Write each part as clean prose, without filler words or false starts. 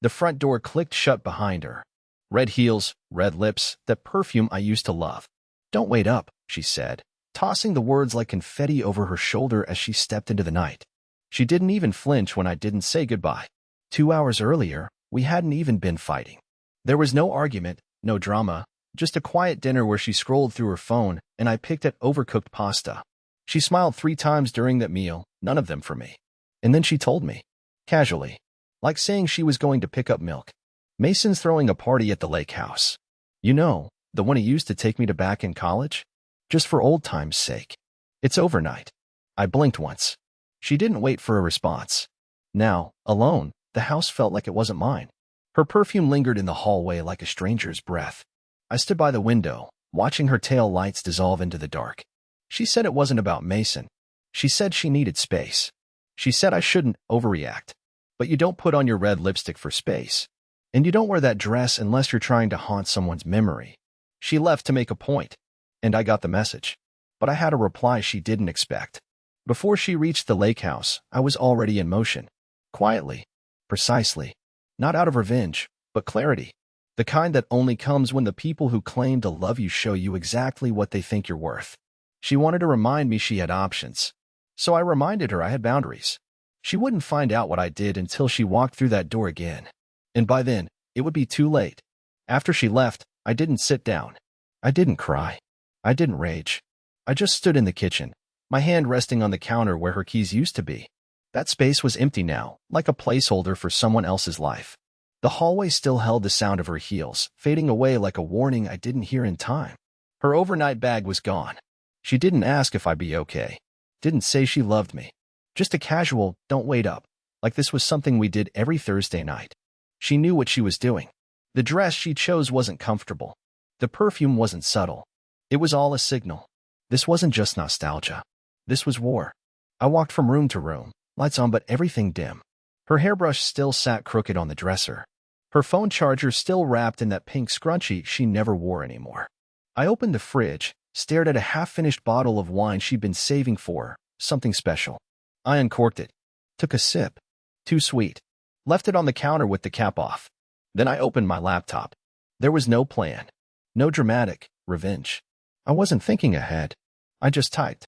The front door clicked shut behind her. Red heels, red lips, that perfume I used to love. "Don't wait up," she said, tossing the words like confetti over her shoulder as she stepped into the night. She didn't even flinch when I didn't say goodbye. 2 hours earlier, we hadn't even been fighting. There was no argument, no drama, just a quiet dinner where she scrolled through her phone and I picked at overcooked pasta. She smiled 3 times during that meal, none of them for me. And then she told me, casually, like saying she was going to pick up milk, "Mason's throwing a party at the lake house. You know, the one he used to take me to back in college? Just for old time's sake. It's overnight." I blinked once. She didn't wait for a response. Now, alone, the house felt like it wasn't mine. Her perfume lingered in the hallway like a stranger's breath. I stood by the window, watching her tail lights dissolve into the dark. She said it wasn't about Mason. She said she needed space. She said I shouldn't overreact. But you don't put on your red lipstick for space. And you don't wear that dress unless you're trying to haunt someone's memory. She left to make a point. And I got the message. But I had a reply she didn't expect. Before she reached the lake house, I was already in motion. Quietly. Precisely. Not out of revenge, but clarity. The kind that only comes when the people who claim to love you show you exactly what they think you're worth. She wanted to remind me she had options. So I reminded her I had boundaries. She wouldn't find out what I did until she walked through that door again. And by then, it would be too late. After she left, I didn't sit down. I didn't cry. I didn't rage. I just stood in the kitchen, my hand resting on the counter where her keys used to be. That space was empty now, like a placeholder for someone else's life. The hallway still held the sound of her heels, fading away like a warning I didn't hear in time. Her overnight bag was gone. She didn't ask if I'd be okay. Didn't say she loved me. Just a casual, "Don't wait up," like this was something we did every Thursday night. She knew what she was doing. The dress she chose wasn't comfortable. The perfume wasn't subtle. It was all a signal. This wasn't just nostalgia. This was war. I walked from room to room, lights on but everything dim. Her hairbrush still sat crooked on the dresser. Her phone charger still wrapped in that pink scrunchie she never wore anymore. I opened the fridge, stared at a half-finished bottle of wine she'd been saving for her, something special. I uncorked it. Took a sip. Too sweet. Left it on the counter with the cap off. Then I opened my laptop. There was no plan. No dramatic revenge. I wasn't thinking ahead. I just typed.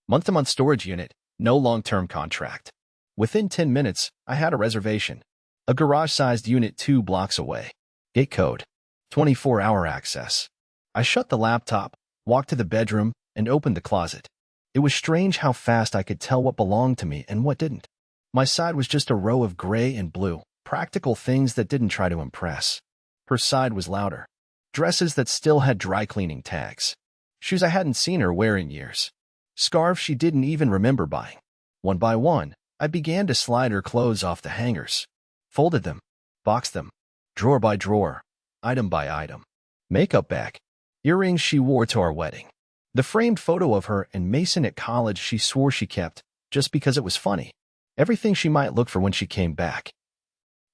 Month-to-month storage unit, no long-term contract. Within 10 minutes, I had a reservation. A garage-sized unit 2 blocks away. Gate code. 24-hour access. I shut the laptop, walked to the bedroom, and opened the closet. It was strange how fast I could tell what belonged to me and what didn't. My side was just a row of gray and blue, practical things that didn't try to impress. Her side was louder. Dresses that still had dry cleaning tags. Shoes I hadn't seen her wear in years. Scarves she didn't even remember buying. One by one, I began to slide her clothes off the hangers. Folded them. Boxed them. Drawer by drawer. Item by item. Makeup bag. Earrings she wore to our wedding. The framed photo of her and Mason at college she swore she kept, just because it was funny. Everything she might look for when she came back.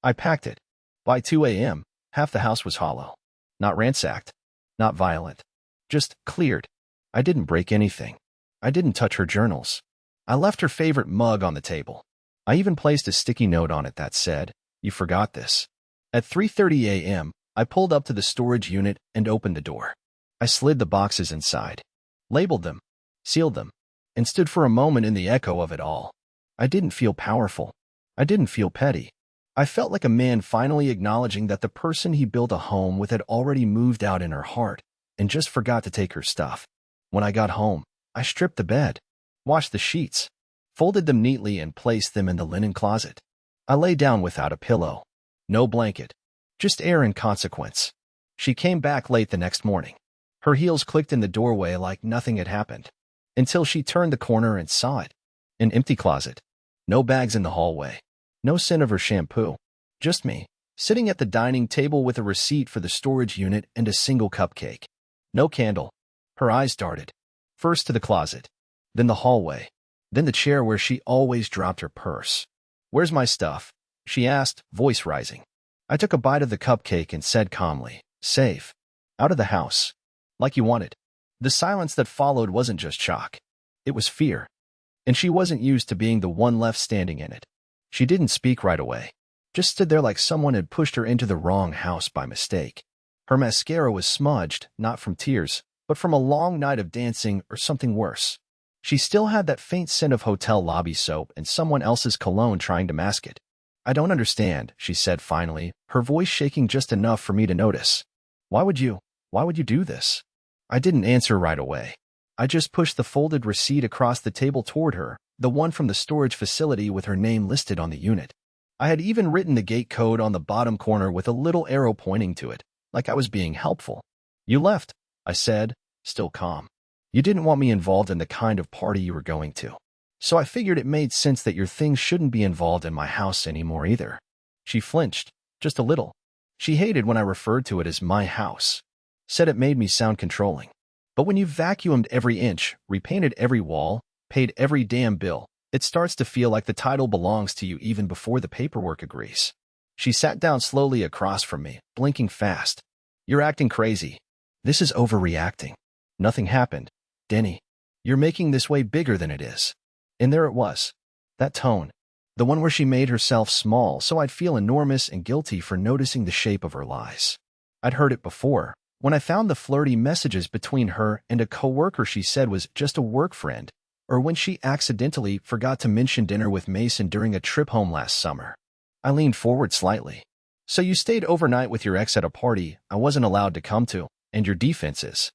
I packed it. By 2 a.m., half the house was hollow. Not ransacked. Not violent. Just cleared. I didn't break anything. I didn't touch her journals. I left her favorite mug on the table. I even placed a sticky note on it that said, "You forgot this." At 3:30 a.m., I pulled up to the storage unit and opened the door. I slid the boxes inside. Labeled them, sealed them, and stood for a moment in the echo of it all. I didn't feel powerful. I didn't feel petty. I felt like a man finally acknowledging that the person he built a home with had already moved out in her heart and just forgot to take her stuff. When I got home, I stripped the bed, washed the sheets, folded them neatly and placed them in the linen closet. I lay down without a pillow. No blanket. Just air and consequence. She came back late the next morning. Her heels clicked in the doorway like nothing had happened. Until she turned the corner and saw it. An empty closet. No bags in the hallway. No scent of her shampoo. Just me, sitting at the dining table with a receipt for the storage unit and a single cupcake. No candle. Her eyes darted. First to the closet. Then the hallway. Then the chair where she always dropped her purse. "Where's my stuff?" she asked, voice rising. I took a bite of the cupcake and said calmly, "Safe. Out of the house. Like you wanted." The silence that followed wasn't just shock. It was fear. And she wasn't used to being the one left standing in it. She didn't speak right away. just stood there like someone had pushed her into the wrong house by mistake. Her mascara was smudged, not from tears, but from a long night of dancing or something worse. She still had that faint scent of hotel lobby soap and someone else's cologne trying to mask it. "I don't understand," she said finally, her voice shaking just enough for me to notice. Why would you do this?" I didn't answer right away. I just pushed the folded receipt across the table toward her, the one from the storage facility with her name listed on the unit. I had even written the gate code on the bottom corner with a little arrow pointing to it, like I was being helpful. "You left," I said, still calm. "You didn't want me involved in the kind of party you were going to. So I figured it made sense that your things shouldn't be involved in my house anymore either." She flinched, just a little. She hated when I referred to it as my house. Said it made me sound controlling. But when you've vacuumed every inch, repainted every wall, paid every damn bill, it starts to feel like the title belongs to you even before the paperwork agrees. She sat down slowly across from me, blinking fast. "You're acting crazy. This is overreacting. Nothing happened. Denny, you're making this way bigger than it is." And there it was. That tone. The one where she made herself small so I'd feel enormous and guilty for noticing the shape of her lies. I'd heard it before, when I found the flirty messages between her and a coworker she said was just a work friend, or when she accidentally forgot to mention dinner with Mason during a trip home last summer. I leaned forward slightly. "So you stayed overnight with your ex at a party I wasn't allowed to come to, and your defense is?"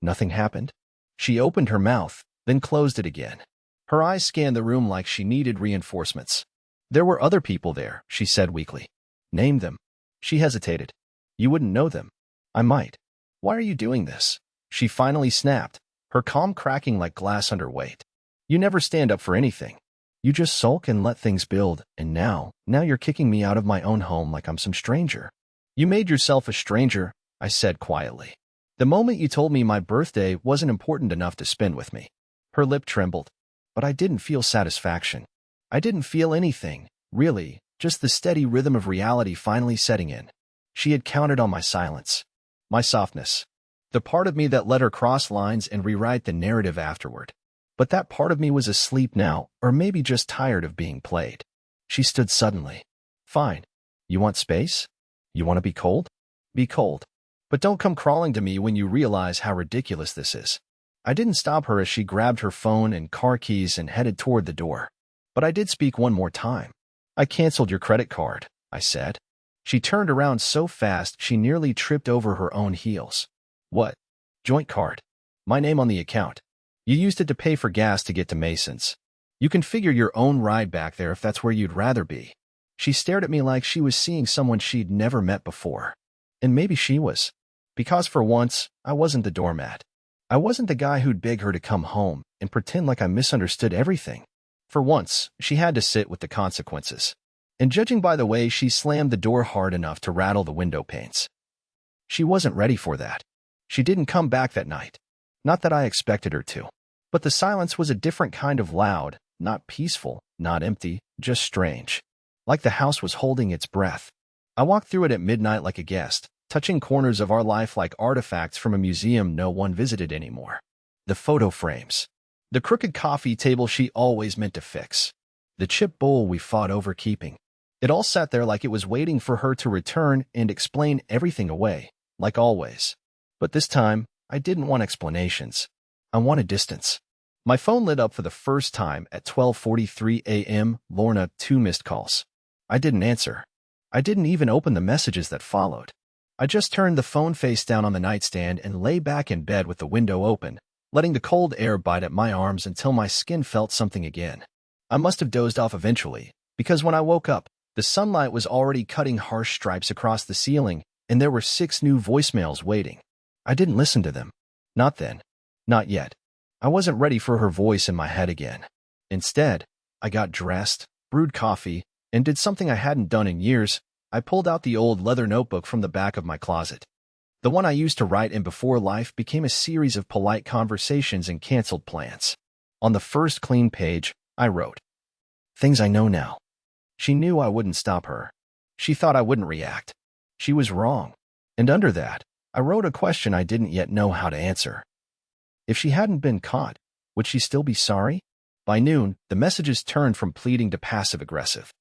"Nothing happened." She opened her mouth, then closed it again. Her eyes scanned the room like she needed reinforcements. "There were other people there," she said weakly. "Name them." She hesitated. "You wouldn't know them." "I might." "Why are you doing this?" She finally snapped, her calm cracking like glass under weight. "You never stand up for anything. You just sulk and let things build, and now you're kicking me out of my own home like I'm some stranger." "You made yourself a stranger," I said quietly. "The moment you told me my birthday wasn't important enough to spend with me." Her lip trembled. But I didn't feel satisfaction. I didn't feel anything, really, just the steady rhythm of reality finally setting in. She had counted on my silence, my softness, the part of me that let her cross lines and rewrite the narrative afterward. But that part of me was asleep now, or maybe just tired of being played. She stood suddenly. "Fine. You want space? You want to be cold? Be cold. But don't come crawling to me when you realize how ridiculous this is." I didn't stop her as she grabbed her phone and car keys and headed toward the door. But I did speak one more time. "I canceled your credit card," I said. She turned around so fast she nearly tripped over her own heels. "What?" "Joint card. My name on the account. You used it to pay for gas to get to Mason's. You can figure your own ride back there if that's where you'd rather be." She stared at me like she was seeing someone she'd never met before. And maybe she was. Because for once, I wasn't the doormat. I wasn't the guy who'd beg her to come home and pretend like I misunderstood everything. For once, she had to sit with the consequences. And judging by the way she slammed the door hard enough to rattle the window panes, she wasn't ready for that. She didn't come back that night. Not that I expected her to. But the silence was a different kind of loud, not peaceful, not empty, just strange. Like the house was holding its breath. I walked through it at midnight like a guest, touching corners of our life like artifacts from a museum no one visited anymore. The photo frames. The crooked coffee table she always meant to fix. The chip bowl we fought over keeping. It all sat there like it was waiting for her to return and explain everything away, like always. But this time, I didn't want explanations. I wanted distance. My phone lit up for the first time at 12:43 a.m. Lorna, 2 missed calls. I didn't answer. I didn't even open the messages that followed. I just turned the phone face down on the nightstand and lay back in bed with the window open, letting the cold air bite at my arms until my skin felt something again. I must have dozed off eventually, because when I woke up, the sunlight was already cutting harsh stripes across the ceiling, and there were 6 new voicemails waiting. I didn't listen to them. Not then. Not yet. I wasn't ready for her voice in my head again. Instead, I got dressed, brewed coffee, and did something I hadn't done in years. I pulled out the old leather notebook from the back of my closet. The one I used to write in before life became a series of polite conversations and canceled plans. On the first clean page, I wrote, "Things I know now." She knew I wouldn't stop her. She thought I wouldn't react. She was wrong. And under that, I wrote a question I didn't yet know how to answer. If she hadn't been caught, would she still be sorry? By noon, the messages turned from pleading to passive-aggressive.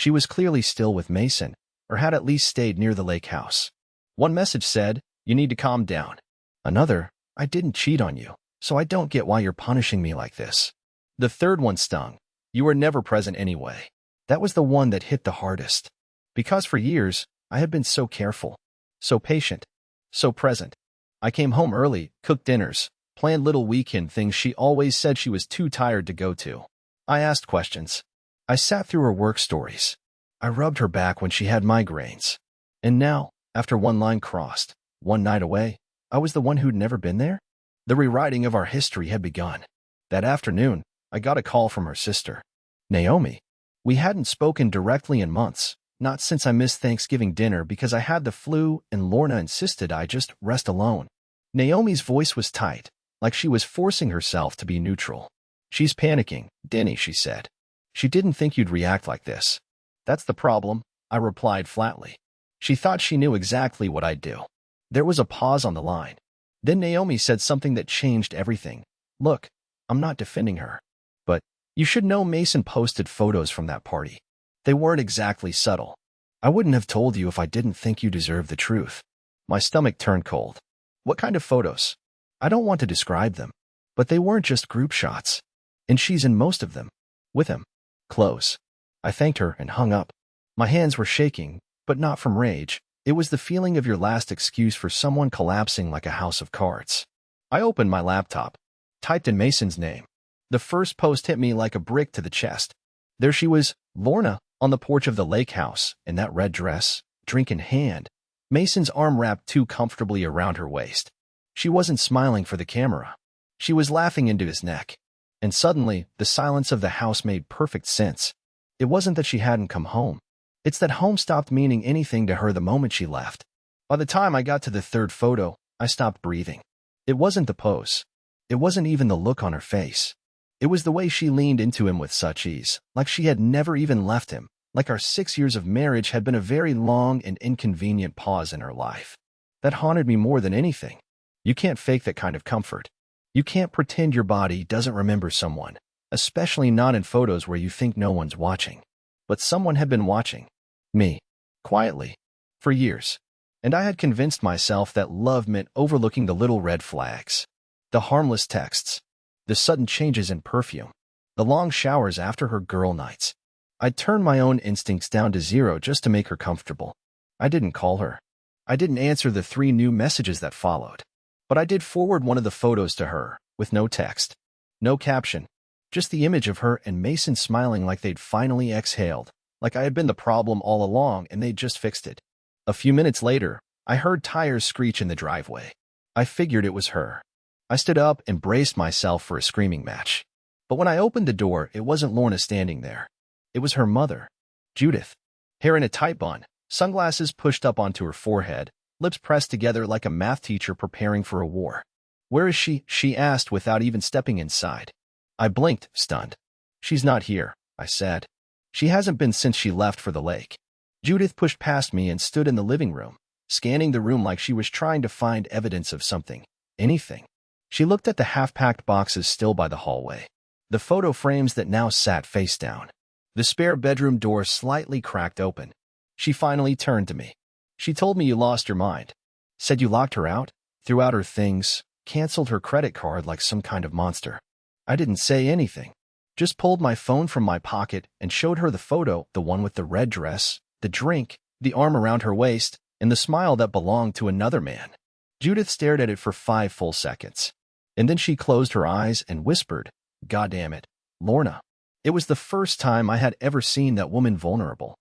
She was clearly still with Mason, or had at least stayed near the lake house. One message said, "You need to calm down." Another, "I didn't cheat on you, so I don't get why you're punishing me like this." The third one stung. "You were never present anyway." That was the one that hit the hardest. Because for years, I had been so careful, so patient, so present. I came home early, cooked dinners, planned little weekend things she always said she was too tired to go to. I asked questions. I sat through her work stories. I rubbed her back when she had migraines. And now, after one line crossed, one night away, I was the one who'd never been there? The rewriting of our history had begun. That afternoon, I got a call from her sister, Naomi. We hadn't spoken directly in months, not since I missed Thanksgiving dinner because I had the flu and Lorna insisted I just rest alone. Naomi's voice was tight, like she was forcing herself to be neutral. "She's panicking, Denny," she said. "She didn't think you'd react like this." "That's the problem," I replied flatly. She thought she knew exactly what I'd do. There was a pause on the line. Then Naomi said something that changed everything. "Look, I'm not defending her. But you should know Mason posted photos from that party. They weren't exactly subtle. I wouldn't have told you if I didn't think you deserved the truth." My stomach turned cold. "What kind of photos?" "I don't want to describe them. But they weren't just group shots. And she's in most of them. With him. Close." I thanked her and hung up. My hands were shaking, but not from rage. It was the feeling of your last excuse for someone collapsing like a house of cards. I opened my laptop, typed in Mason's name. The first post hit me like a brick to the chest. There she was, Lorna, on the porch of the lake house, in that red dress, drink in hand, Mason's arm wrapped too comfortably around her waist. She wasn't smiling for the camera. She was laughing into his neck. And suddenly, the silence of the house made perfect sense. It wasn't that she hadn't come home. It's that home stopped meaning anything to her the moment she left. By the time I got to the third photo, I stopped breathing. It wasn't the pose. It wasn't even the look on her face. It was the way she leaned into him with such ease, like she had never even left him, like our 6 years of marriage had been a very long and inconvenient pause in her life. That haunted me more than anything. You can't fake that kind of comfort. You can't pretend your body doesn't remember someone, especially not in photos where you think no one's watching. But someone had been watching. Me. Quietly. For years. And I had convinced myself that love meant overlooking the little red flags. The harmless texts. The sudden changes in perfume. The long showers after her girl nights. I'd turned my own instincts down to zero just to make her comfortable. I didn't call her. I didn't answer the 3 new messages that followed. But I did forward one of the photos to her, with no text. No caption. Just the image of her and Mason smiling like they'd finally exhaled, like I had been the problem all along and they'd just fixed it. A few minutes later, I heard tires screech in the driveway. I figured it was her. I stood up and braced myself for a screaming match. But when I opened the door, it wasn't Lorna standing there. It was her mother, Judith. Hair in a tight bun, sunglasses pushed up onto her forehead, lips pressed together like a math teacher preparing for a war. "Where is she?" she asked without even stepping inside. I blinked, stunned. "She's not here," I said. "She hasn't been since she left for the lake." Judith pushed past me and stood in the living room, scanning the room like she was trying to find evidence of something, anything. She looked at the half-packed boxes still by the hallway, the photo frames that now sat face down. The spare bedroom door slightly cracked open. She finally turned to me. "She told me you lost your mind. Said you locked her out, threw out her things, canceled her credit card like some kind of monster." I didn't say anything. Just pulled my phone from my pocket and showed her the photo, the one with the red dress, the drink, the arm around her waist, and the smile that belonged to another man. Judith stared at it for 5 full seconds. And then she closed her eyes and whispered, "God damn it, Lorna." It was the first time I had ever seen that woman vulnerable.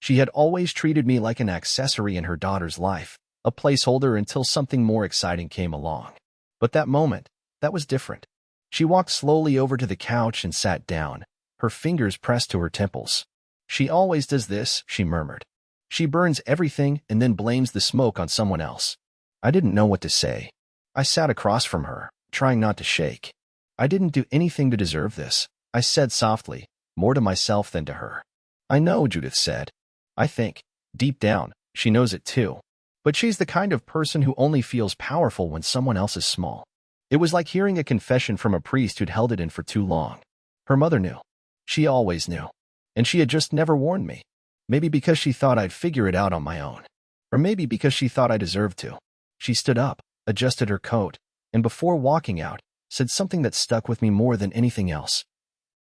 She had always treated me like an accessory in her daughter's life, a placeholder until something more exciting came along. But that moment, that was different. She walked slowly over to the couch and sat down, her fingers pressed to her temples. "She always does this," she murmured. "She burns everything and then blames the smoke on someone else." I didn't know what to say. I sat across from her, trying not to shake. "I didn't do anything to deserve this," I said softly, more to myself than to her. "I know," Judith said. "I think, deep down, she knows it too. But she's the kind of person who only feels powerful when someone else is small." It was like hearing a confession from a priest who'd held it in for too long. Her mother knew. She always knew. And she had just never warned me. Maybe because she thought I'd figure it out on my own. Or maybe because she thought I deserved to. She stood up, adjusted her coat, and before walking out, said something that stuck with me more than anything else.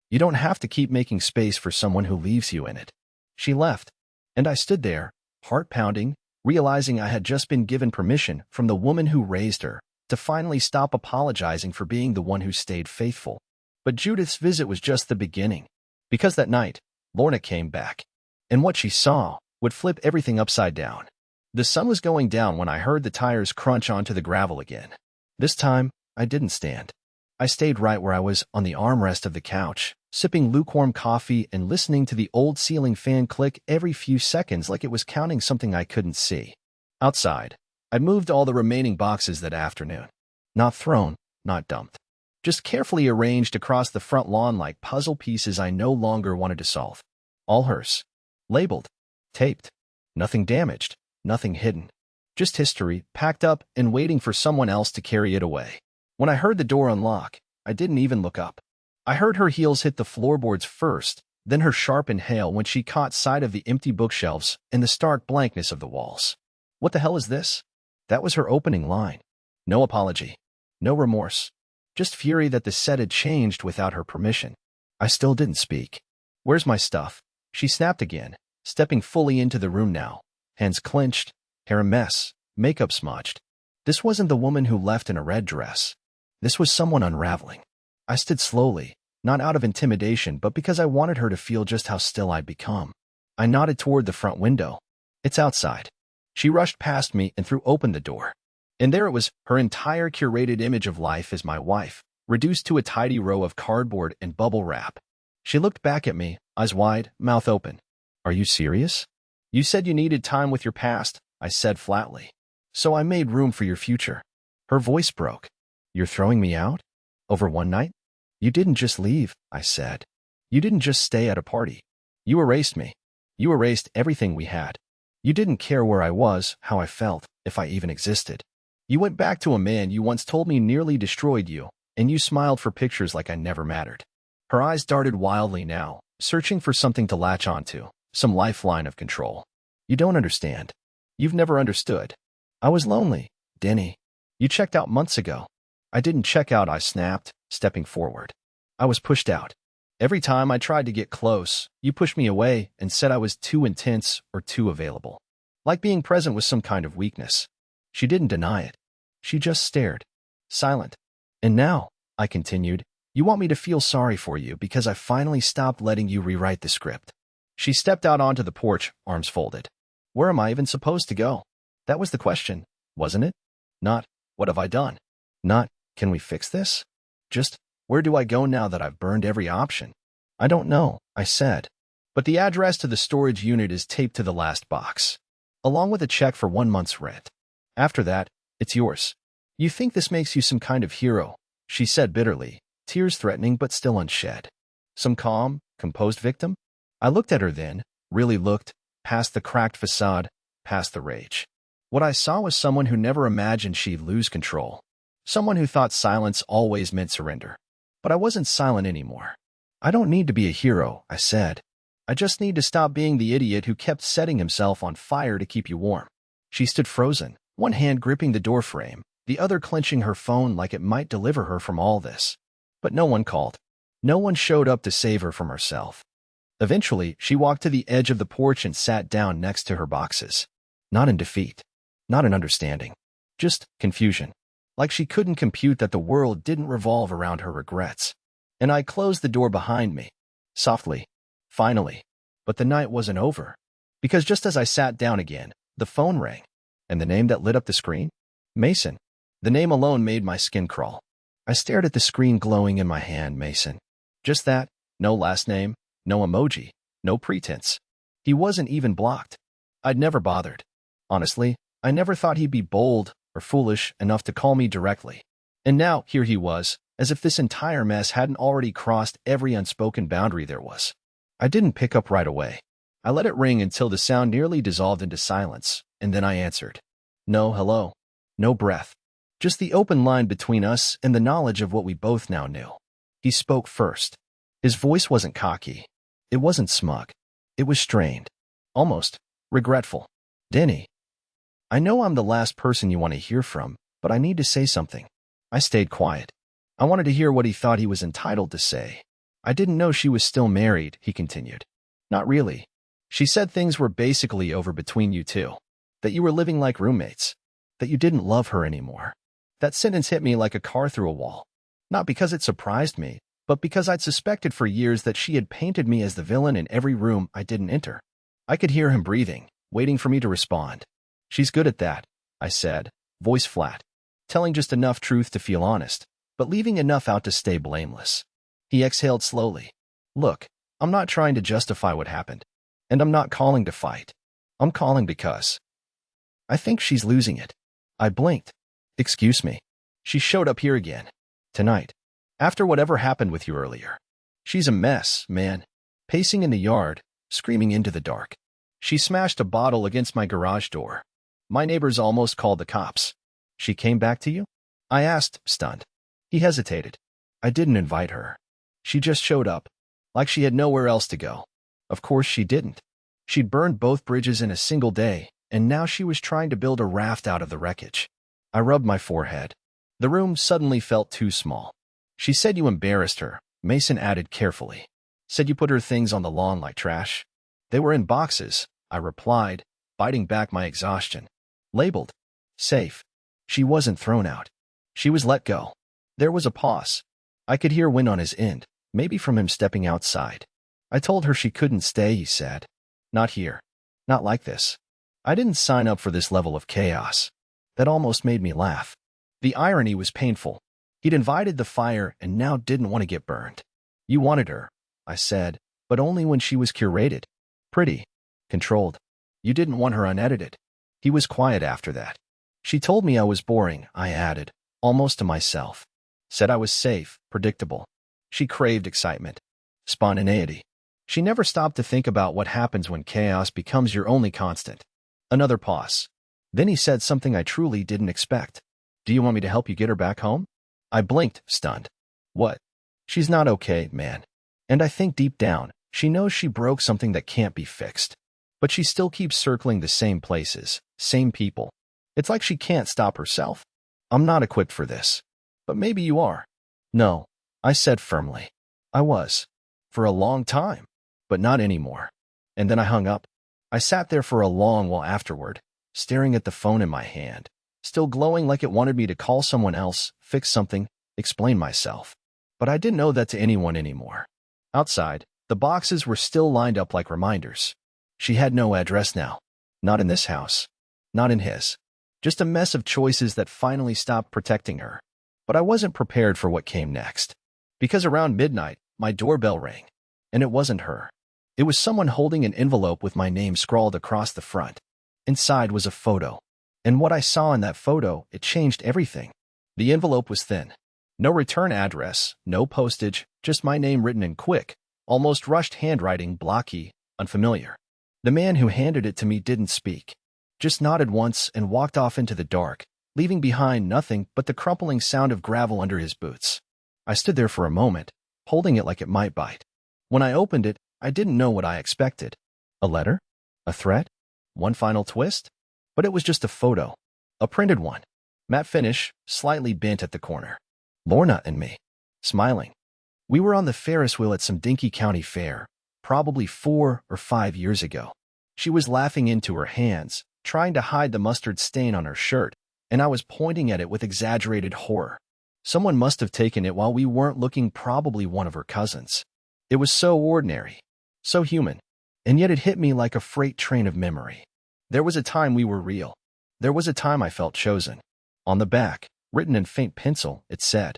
You don't have to keep making space for someone who leaves you in it. She left, and I stood there, heart pounding, realizing I had just been given permission from the woman who raised her to finally stop apologizing for being the one who stayed faithful. But Judith's visit was just the beginning, because that night, Lorna came back, and what she saw would flip everything upside down. The sun was going down when I heard the tires crunch onto the gravel again. This time, I didn't stand. I stayed right where I was on the armrest of the couch, sipping lukewarm coffee and listening to the old ceiling fan click every few seconds like it was counting something I couldn't see. Outside, I moved all the remaining boxes that afternoon. Not thrown, not dumped. Just carefully arranged across the front lawn like puzzle pieces I no longer wanted to solve. All hers. Labeled. Taped. Nothing damaged. Nothing hidden. Just history, packed up and waiting for someone else to carry it away. When I heard the door unlock, I didn't even look up. I heard her heels hit the floorboards first, then her sharp inhale when she caught sight of the empty bookshelves and the stark blankness of the walls. What the hell is this? That was her opening line. No apology. No remorse. Just fury that the set had changed without her permission. I still didn't speak. Where's my stuff? She snapped again, stepping fully into the room now. Hands clenched, hair a mess, makeup smudged. This wasn't the woman who left in a red dress. This was someone unraveling. I stood slowly, not out of intimidation, but because I wanted her to feel just how still I'd become. I nodded toward the front window. It's outside. She rushed past me and threw open the door. And there it was, her entire curated image of life as my wife, reduced to a tidy row of cardboard and bubble wrap. She looked back at me, eyes wide, mouth open. Are you serious? You said you needed time with your past, I said flatly. So I made room for your future. Her voice broke. You're throwing me out? Over one night? You didn't just leave, I said. You didn't just stay at a party. You erased me. You erased everything we had. You didn't care where I was, how I felt, if I even existed. You went back to a man you once told me nearly destroyed you, and you smiled for pictures like I never mattered. Her eyes darted wildly now, searching for something to latch onto, some lifeline of control. You don't understand. You've never understood. I was lonely, Denny. You checked out months ago. I didn't check out, I snapped, stepping forward. I was pushed out. Every time I tried to get close, you pushed me away and said I was too intense or too available. Like being present was some kind of weakness. She didn't deny it. She just stared. Silent. And now, I continued, you want me to feel sorry for you because I finally stopped letting you rewrite the script. She stepped out onto the porch, arms folded. Where am I even supposed to go? That was the question, wasn't it? Not, what have I done? Not, can we fix this? Just, where do I go now that I've burned every option? I don't know, I said. But the address to the storage unit is taped to the last box, along with a check for 1 month's rent. After that, it's yours. You think this makes you some kind of hero, she said bitterly, tears threatening but still unshed. Some calm, composed victim? I looked at her then, really looked, past the cracked facade, past the rage. What I saw was someone who never imagined she'd lose control. Someone who thought silence always meant surrender. But I wasn't silent anymore. I don't need to be a hero, I said. I just need to stop being the idiot who kept setting himself on fire to keep you warm. She stood frozen, one hand gripping the doorframe, the other clenching her phone like it might deliver her from all this. But no one called. No one showed up to save her from herself. Eventually, she walked to the edge of the porch and sat down next to her boxes. Not in defeat. Not in understanding. Just confusion. Like she couldn't compute that the world didn't revolve around her regrets. And I closed the door behind me. Softly. Finally. But the night wasn't over. Because just as I sat down again, the phone rang. And the name that lit up the screen? Mason. The name alone made my skin crawl. I stared at the screen glowing in my hand, Mason. Just that. No last name. No emoji. No pretense. He wasn't even blocked. I'd never bothered. Honestly, I never thought he'd be bold or foolish enough to call me directly. And now, here he was, as if this entire mess hadn't already crossed every unspoken boundary there was. I didn't pick up right away. I let it ring until the sound nearly dissolved into silence, and then I answered. No hello. No breath. Just the open line between us and the knowledge of what we both now knew. He spoke first. His voice wasn't cocky. It wasn't smug. It was strained. almost regretful. Denny, I know I'm the last person you want to hear from, but I need to say something. I stayed quiet. I wanted to hear what he thought he was entitled to say. I didn't know she was still married, he continued. Not really. She said things were basically over between you two. That you were living like roommates. That you didn't love her anymore. That sentence hit me like a car through a wall. Not because it surprised me, but because I'd suspected for years that she had painted me as the villain in every room I didn't enter. I could hear him breathing, waiting for me to respond. She's good at that, I said, voice flat, telling just enough truth to feel honest, but leaving enough out to stay blameless. He exhaled slowly. Look, I'm not trying to justify what happened, and I'm not calling to fight. I'm calling because I think she's losing it. I blinked. Excuse me. She showed up here again. Tonight. After whatever happened with you earlier. She's a mess, man. Pacing in the yard, screaming into the dark. She smashed a bottle against my garage door. My neighbors almost called the cops. She came back to you? I asked, stunned. He hesitated. I didn't invite her. She just showed up, like she had nowhere else to go. Of course she didn't. She'd burned both bridges in a single day, and now she was trying to build a raft out of the wreckage. I rubbed my forehead. The room suddenly felt too small. She said you embarrassed her, Mason added carefully. Said you put her things on the lawn like trash. They were in boxes, I replied, biting back my exhaustion. Labeled. Safe. She wasn't thrown out. She was let go. There was a pause. I could hear wind on his end, maybe from him stepping outside. I told her she couldn't stay, he said. Not here. Not like this. I didn't sign up for this level of chaos. That almost made me laugh. The irony was painful. He'd invited the fire and now didn't want to get burned. You wanted her, I said, but only when she was curated. Pretty. Controlled. You didn't want her unedited. He was quiet after that. She told me I was boring, I added, almost to myself. Said I was safe, predictable. She craved excitement. Spontaneity. She never stopped to think about what happens when chaos becomes your only constant. Another pause. Then he said something I truly didn't expect. Do you want me to help you get her back home? I blinked, stunned. What? She's not okay, man. And I think deep down, she knows she broke something that can't be fixed. But she still keeps circling the same places, same people. It's like she can't stop herself. I'm not equipped for this. But maybe you are. No, I said firmly. I was. For a long time. But not anymore. And then I hung up. I sat there for a long while afterward, staring at the phone in my hand, still glowing like it wanted me to call someone else, fix something, explain myself. But I didn't know that to anyone anymore. Outside, the boxes were still lined up like reminders. She had no address now. Not in this house. Not in his. Just a mess of choices that finally stopped protecting her. But I wasn't prepared for what came next. Because around midnight, my doorbell rang. And it wasn't her. It was someone holding an envelope with my name scrawled across the front. Inside was a photo. And what I saw in that photo, it changed everything. The envelope was thin. No return address, no postage, just my name written in quick, almost rushed handwriting, blocky, unfamiliar. The man who handed it to me didn't speak. Just nodded once and walked off into the dark, leaving behind nothing but the crumpling sound of gravel under his boots. I stood there for a moment, holding it like it might bite. When I opened it, I didn't know what I expected. A letter? A threat? One final twist? But it was just a photo. A printed one. Matte finish, slightly bent at the corner. Lorna and me. Smiling. We were on the Ferris wheel at some dinky county fair, probably 4 or 5 years ago. She was laughing into her hands, trying to hide the mustard stain on her shirt, and I was pointing at it with exaggerated horror. Someone must have taken it while we weren't looking, probably one of her cousins. It was so ordinary. So human, and yet it hit me like a freight train of memory. There was a time we were real. There was a time I felt chosen. On the back, written in faint pencil, it said,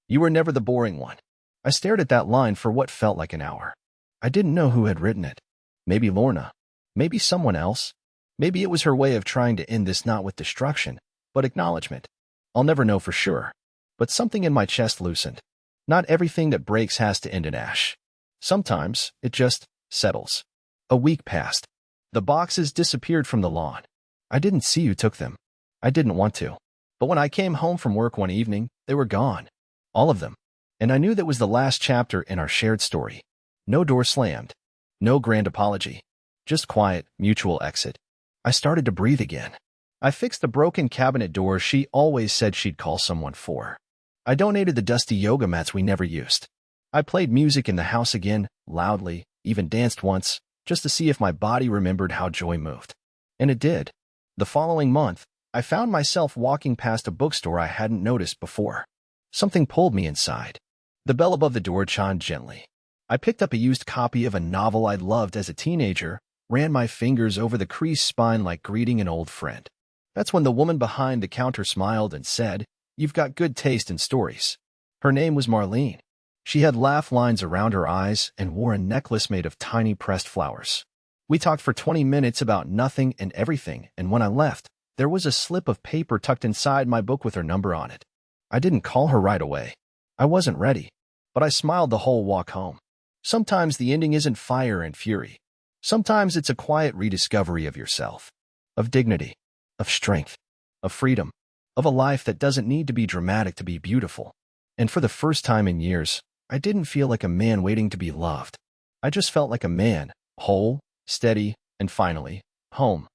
"You were never the boring one." I stared at that line for what felt like an hour. I didn't know who had written it. Maybe Lorna. Maybe someone else. Maybe it was her way of trying to end this not with destruction, but acknowledgement. I'll never know for sure. But something in my chest loosened. Not everything that breaks has to end in ash. Sometimes it just settles. A week passed. The boxes disappeared from the lawn. I didn't see who took them. I didn't want to. But when I came home from work one evening, they were gone. All of them. And I knew that was the last chapter in our shared story. No door slammed. No grand apology. Just quiet, mutual exit. I started to breathe again. I fixed the broken cabinet door she always said she'd call someone for. I donated the dusty yoga mats we never used. I played music in the house again, loudly, even danced once, just to see if my body remembered how joy moved. And it did. The following month, I found myself walking past a bookstore I hadn't noticed before. Something pulled me inside. The bell above the door chimed gently. I picked up a used copy of a novel I'd loved as a teenager, ran my fingers over the creased spine like greeting an old friend. That's when the woman behind the counter smiled and said, "You've got good taste in stories." Her name was Marlene. She had laugh lines around her eyes and wore a necklace made of tiny pressed flowers. We talked for 20 minutes about nothing and everything, and when I left, there was a slip of paper tucked inside my book with her number on it. I didn't call her right away. I wasn't ready, but I smiled the whole walk home. Sometimes the ending isn't fire and fury. Sometimes it's a quiet rediscovery of yourself, of dignity, of strength, of freedom, of a life that doesn't need to be dramatic to be beautiful. And for the first time in years, I didn't feel like a man waiting to be loved. I just felt like a man, whole, steady, and finally, home.